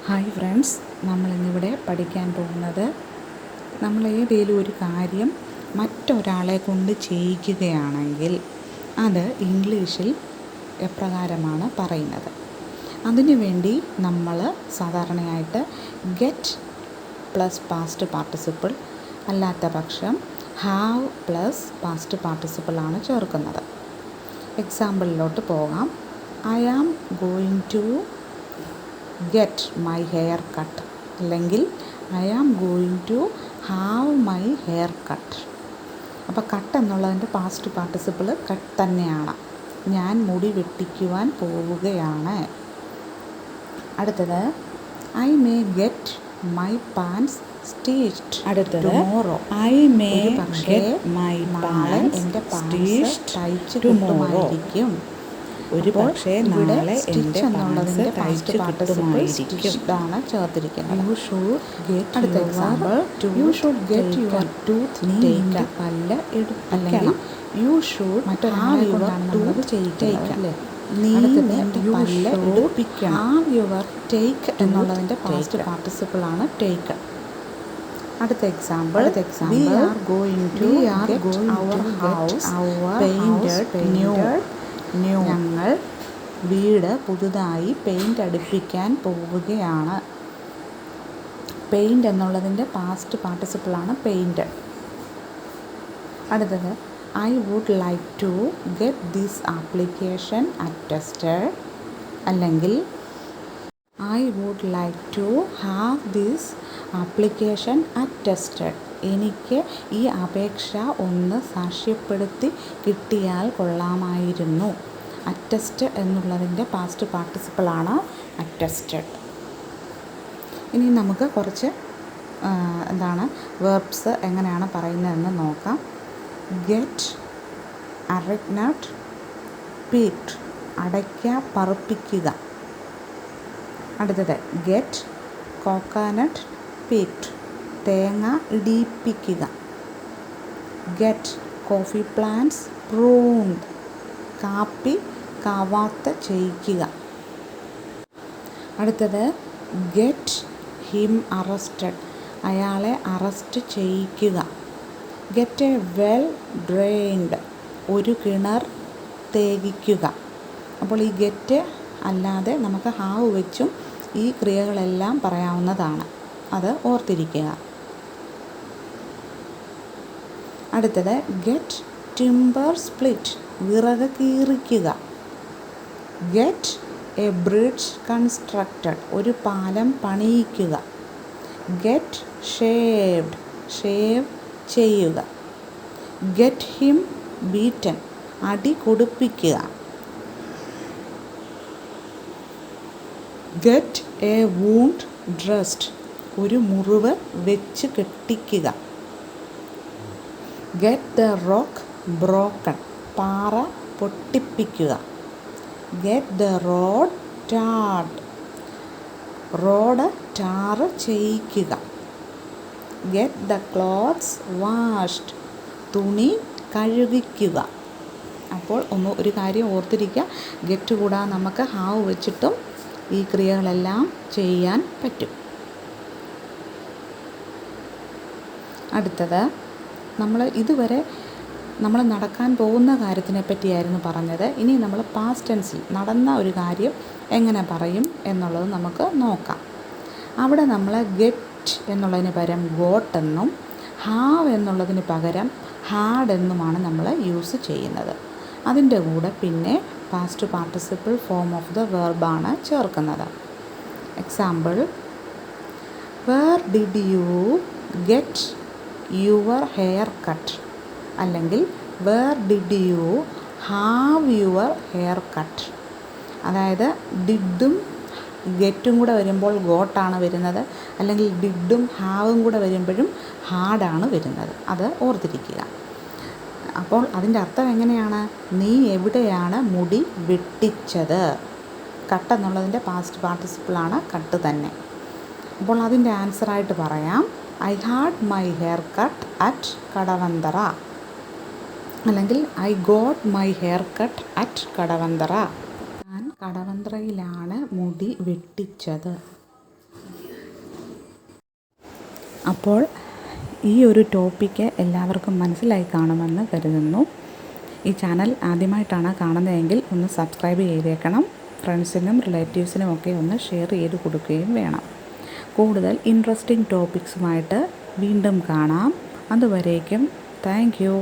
Hi friends, നമ്മളിന്നിവിടെ പഠിക്കാൻ പോകുന്നത് നമ്മൾ ഏതെങ്കിലും ഒരു കാര്യം മറ്റൊരാളെ കൊണ്ട് ചെയ്യിക്കുകയാണെങ്കിൽ അത് ഇംഗ്ലീഷിൽ എപ്രകാരമാണ് പറയുന്നത്. അതിനുവേണ്ടി നമ്മൾ സാധാരണയായിട്ട് ഗെറ്റ് പ്ലസ് പാസ്റ്റ് പാർട്ടിസിപ്പിൾ അല്ലാത്ത പക്ഷം ഹാവ് പ്ലസ് പാസ്റ്റ് പാർട്ടിസിപ്പിളാണ് ചേർക്കുന്നത്. എക്സാമ്പിളിലോട്ട് പോകാം. I am going to get my hair cut, അല്ലെങ്കിൽ I am going to have my hair cut. അപ്പോൾ കട്ട് എന്നുള്ളതിൻ്റെ പാസ്റ്റ് പാർട്ടിസിപ്പിൾ കട്ട് തന്നെയാണ്. ഞാൻ മുടി വെട്ടിക്കുവാൻ പോവുകയാണ്. അടുത്തത് I may get my pants stitched. അടുത്തത് tomorrow. I may get my pants എൻ്റെ പാൻസ് തയ്ച്ച് കിട്ടുമായിരിക്കും. ഒരു പക്ഷേ നാളെ എൻ്റെ പാൻസ് തയ്ച്ച് കിട്ടുമായിരിക്കും ആണ് ചേർത്തിരിക്കുന്നത്. You should get. അടുത്ത example, you should get your tooth taken. പല്ല് എടുപ്പിക്കണം. യു ഷുഡ് മറ്റൊരാളെ കൊണ്ടാണ് നമ്മളത് ചെയ്യിക്കുന്നത്. നീ നിന്റെ പല്ല് എടുപ്പിക്കണം. ഹാവ് യുവർ ടേക്ക് എന്നുള്ളതിൻ്റെ പാസ്റ്റ് പാർട്ടിസിപ്പിൾ ആണ് ടേക്ക്. അടുത്ത example, we are going to get our house painted new. ഞങ്ങൾ വീട് പുതുതായി പെയിൻ്റ് അടിപ്പിക്കാൻ പോവുകയാണ്. പെയിൻ്റ് എന്നുള്ളതിൻ്റെ പാസ്റ്റ് പാർട്ടിസിപ്പിളാണ് പെയിൻറ്റഡ്. അടുത്തത് I would like to get this application attested, അല്ലെങ്കിൽ I would like to have this application attested. എനിക്ക് ഈ അപേക്ഷ ഒന്ന് സാക്ഷ്യപ്പെടുത്തി കിട്ടിയാൽ കൊള്ളാമായിരുന്നു. അറ്റസ്റ്റ് എന്നുള്ളതിൻ്റെ പാസ്റ്റ് പാർട്ടിസിപ്പിളാണ് അറ്റസ്റ്റഡ്. ഇനി നമുക്ക് കുറച്ച് വേർബ്സ് എങ്ങനെയാണ് പറയുന്നതെന്ന് നോക്കാം. ഗെറ്റ് അറഗ്നട്ട് പീക്ഡ്, അടയ്ക്ക പറുപ്പിക്കുക. അടുത്തത് ഗെറ്റ് കോക്കനട്ട് പീക്ഡ്, തേങ്ങ ഇടിയിപ്പിക്കുക. ഗെറ്റ് കോഫി പ്ലാന്റ്സ് പ്രൂൺഡ്, കാപ്പി കവാത്ത ചെയ്യിക്കുക. അടുത്തത് ഗെറ്റ് ഹിം അറസ്റ്റഡ്, അയാളെ അറസ്റ്റ് ചെയ്യിക്കുക. ഗെറ്റ് എ വെൽ ഡ്രെയിൻഡ്, ഒരു കിണർ തേകിക്കുക. അപ്പോൾ ഈ ഗെറ്റ് അല്ലാതെ നമുക്ക് ഹാവ് വെച്ചും ഈ ക്രിയകളെല്ലാം പറയാവുന്നതാണ്. അത് ഓർത്തിരിക്കുക. അടുത്തത് ഗെറ്റ് ടിമ്പർ സ്പ്ലിറ്റ്, വിറക് കീറിക്കുക. ഗെറ്റ് എ ബ്രിഡ്ജ് കൺസ്ട്രക്റ്റഡ്, ഒരു പാലം പണിയിക്കുക. ഗെറ്റ് ഷേവ്ഡ്, ഷേവ് ചെയ്യുക. ഗെറ്റ് ഹിം ബീറ്റൻ, അടി കൊടുപ്പിക്കുക. ഗെറ്റ് എ വൂണ്ട് ഡ്രസ്ഡ്, ഒരു മുറിവ് വെച്ച് കെട്ടിക്കുക. ഗെറ്റ് ദ റോക്ക് ബ്രോക്കൺ, പാറ പൊട്ടിപ്പിക്കുക. Get the road tarred, road tar ചെയ്യിക്കുക. ഗെറ്റ് ദ ക്ലോത്ത്സ് വാഷ്ഡ്, തുണി കഴുകിക്കുക. അപ്പോൾ ഒരു കാര്യം ഓർത്തിരിക്കുക, ഗെറ്റ് കൂടാതെ നമുക്ക് ഹാവ് വെച്ചിട്ടും ഈ ക്രിയകളെല്ലാം ചെയ്യാൻ പറ്റും. അടുത്തത് ഇതുവരെ നമ്മൾ നടക്കാൻ പോകുന്ന കാര്യത്തിനെ പറ്റിയായിരുന്നു പറഞ്ഞത്. ഇനി നമ്മൾ പാസ്റ്റ് ടെൻസിൽ നടന്ന ഒരു കാര്യം എങ്ങനെ പറയും എന്നുള്ളത് നമുക്ക് നോക്കാം. അവിടെ നമ്മൾ ഗെറ്റ് എന്നുള്ളതിന് പകരം ഗോട്ട് എന്നും ഹാവ് എന്നുള്ളതിന് പകരം ഹാഡ് എന്നുമാണ് നമ്മൾ യൂസ് ചെയ്യുന്നത്. അതിൻ്റെ കൂടെ പിന്നെ past participle form of the വെർബാണ് ചേർക്കുന്നത്. Example, where did you get your hair cut, അല്ലെങ്കിൽ where did you have your hair cut. അതായത് ഡിഡും ഗെറ്റും കൂടെ വരുമ്പോൾ ഗോട്ടാണ് വരുന്നത്, അല്ലെങ്കിൽ ഡിഡും ഹാവും കൂടെ വരുമ്പോഴും ഹാഡാണ് വരുന്നത്. അത് ഓർത്തിരിക്കുക. അപ്പോൾ അതിൻ്റെ അർത്ഥം എങ്ങനെയാണ്? നീ എവിടെയാണ് മുടി വെട്ടിച്ചത്? കട്ട് എന്നുള്ളതിൻ്റെ പാസ്റ്റ് പാർട്ടിസിപ്പിളാണ് കട്ട് തന്നെ. അപ്പോൾ അതിൻ്റെ ആൻസറായിട്ട് പറയാം, I had my hair cut at Kadavanthra, അല്ലെങ്കിൽ I got my hair cut at Kadavanthra. ഞാൻ കടവന്ത്രയിലാണ് മുടി വെട്ടിച്ചത്. അപ്പോൾ ഈ ഒരു ടോപ്പിക്ക് എല്ലാവർക്കും മനസ്സിലായി കാണുമെന്ന് കരുതുന്നു. ഈ ചാനൽ ആദ്യമായിട്ടാണ് കാണുന്നതെങ്കിൽ ഒന്ന് സബ്സ്ക്രൈബ് ചെയ്തേക്കണം. ഫ്രണ്ട്സിനും റിലേറ്റീവ്സിനും ഒക്കെ ഒന്ന് ഷെയർ ചെയ്ത് കൊടുക്കുകയും വേണം. കൂടുതൽ ഇൻട്രസ്റ്റിംഗ് ടോപ്പിക്സുമായിട്ട് വീണ്ടും കാണാം. അതുവരേക്കും താങ്ക് യു.